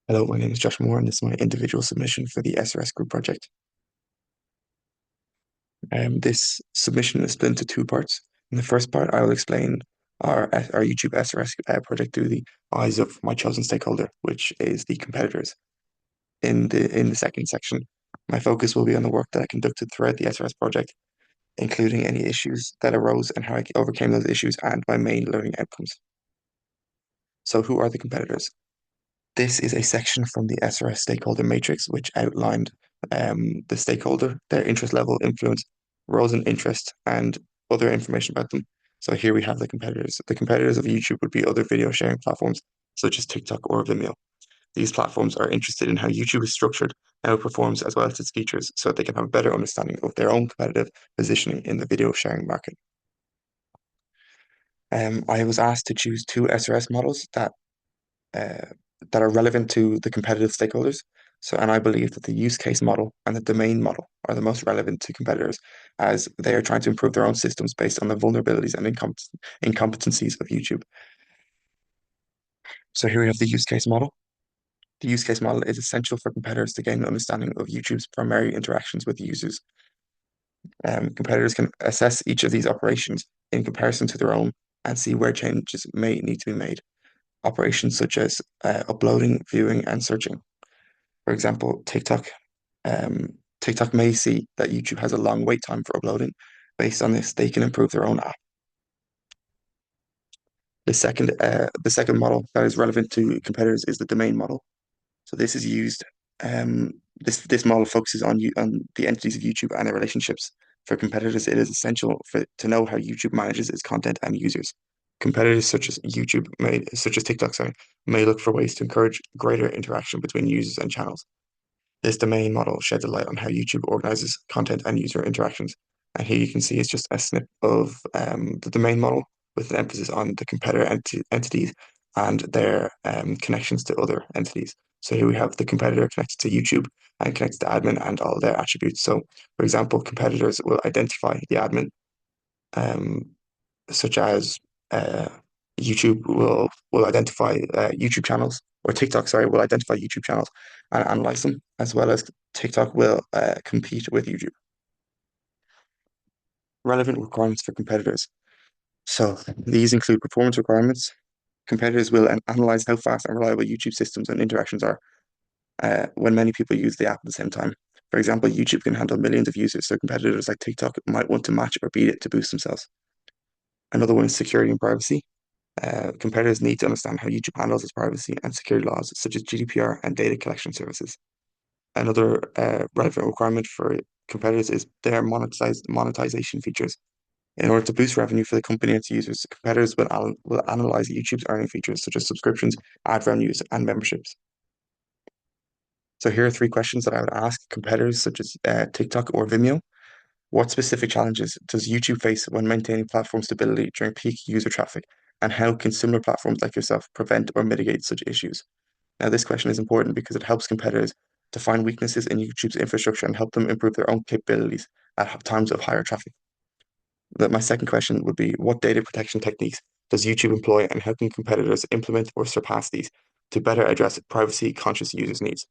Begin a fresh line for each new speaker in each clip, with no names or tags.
Hello, my name is Josh Moore, and this is my individual submission for the SRS Group project. This submission is split into two parts. In the first part, I will explain our YouTube SRS project through the eyes of my chosen stakeholder, which is the competitors. In the second section, my focus will be on the work that I conducted throughout the SRS project, including any issues that arose and how I overcame those issues and my main learning outcomes. So, who are the competitors? This is a section from the SRS stakeholder matrix, which outlined the stakeholder, their interest level, influence, roles and interest, and other information about them. So here we have the competitors. The competitors of YouTube would be other video sharing platforms such as TikTok or Vimeo. These platforms are interested in how YouTube is structured, how it performs, as well as its features, so that they can have a better understanding of their own competitive positioning in the video sharing market. I was asked to choose two SRS models uh, that are relevant to the competitive stakeholders. So, and I believe that the use case model and the domain model are the most relevant to competitors as they are trying to improve their own systems based on the vulnerabilities and incompetencies of YouTube. So here we have the use case model. The use case model is essential for competitors to gain an understanding of YouTube's primary interactions with users. Competitors can assess each of these operations in comparison to their own and see where changes may need to be made. Operations such as uploading, viewing, and searching. For example, TikTok may see that YouTube has a long wait time for uploading. Based on this, they can improve their own app. The second model that is relevant to competitors is the domain model. So this is used. This model focuses on the entities of YouTube and their relationships. For competitors, it is essential to know how YouTube manages its content and users. Competitors such as TikTok, sorry, may look for ways to encourage greater interaction between users and channels. This domain model sheds a light on how YouTube organizes content and user interactions. And here you can see it's just a snip of the domain model with an emphasis on the competitor entities and their connections to other entities. So here we have the competitor connected to YouTube and connected to admin and all their attributes. So, for example, competitors will identify the admin, um, such as uh, YouTube will identify YouTube channels, or TikTok, sorry, will identify YouTube channels and analyze them, as well as TikTok will compete with YouTube. Relevant requirements for competitors. So these include performance requirements. Competitors will analyze how fast and reliable YouTube systems and interactions are when many people use the app at the same time. For example, YouTube can handle millions of users, so competitors like TikTok might want to match or beat it to boost themselves. Another one is security and privacy. Competitors need to understand how YouTube handles its privacy and security laws, such as GDPR and data collection services. Another relevant requirement for competitors is their monetization features. In order to boost revenue for the company and its users, competitors will analyze YouTube's earning features, such as subscriptions, ad revenues, and memberships. So here are three questions that I would ask competitors such as TikTok or Vimeo. What specific challenges does YouTube face when maintaining platform stability during peak user traffic? And how can similar platforms like yourself prevent or mitigate such issues? Now, this question is important because it helps competitors to find weaknesses in YouTube's infrastructure and help them improve their own capabilities at times of higher traffic. My second question would be, what data protection techniques does YouTube employ and how can competitors implement or surpass these to better address privacy-conscious users' needs?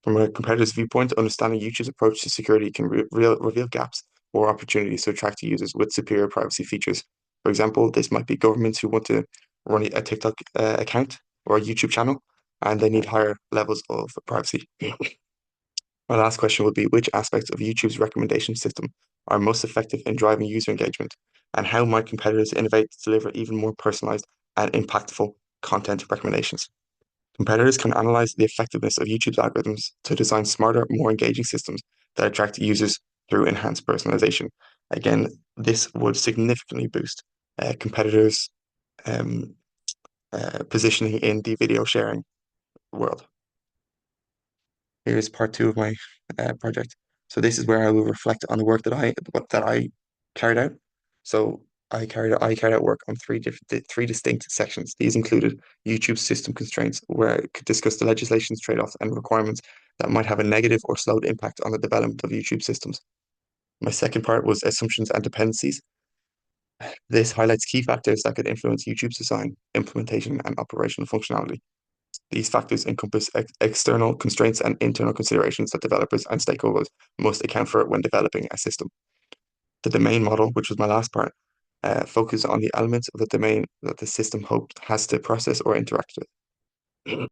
From a competitor's viewpoint, understanding YouTube's approach to security can reveal gaps or opportunities to attract users with superior privacy features. For example, this might be governments who want to run a TikTok account or a YouTube channel, and they need higher levels of privacy. My last question would be, which aspects of YouTube's recommendation system are most effective in driving user engagement, and how might competitors innovate to deliver even more personalized and impactful content recommendations? Competitors can analyze the effectiveness of YouTube's algorithms to design smarter, more engaging systems that attract users through enhanced personalization. Again, this would significantly boost competitors' um, positioning in the video sharing world. Here's part two of my project. So this is where I will reflect on the work that I carried out. So I carried out work on three distinct sections. These included YouTube system constraints, where I could discuss the legislation's trade-offs and requirements that might have a negative or slowed impact on the development of YouTube systems. My second part was assumptions and dependencies. This highlights key factors that could influence YouTube's design, implementation, and operational functionality. These factors encompass external constraints and internal considerations that developers and stakeholders must account for when developing a system. The domain model, which was my last part, focuses on the elements of the domain that the system has to process or interact with.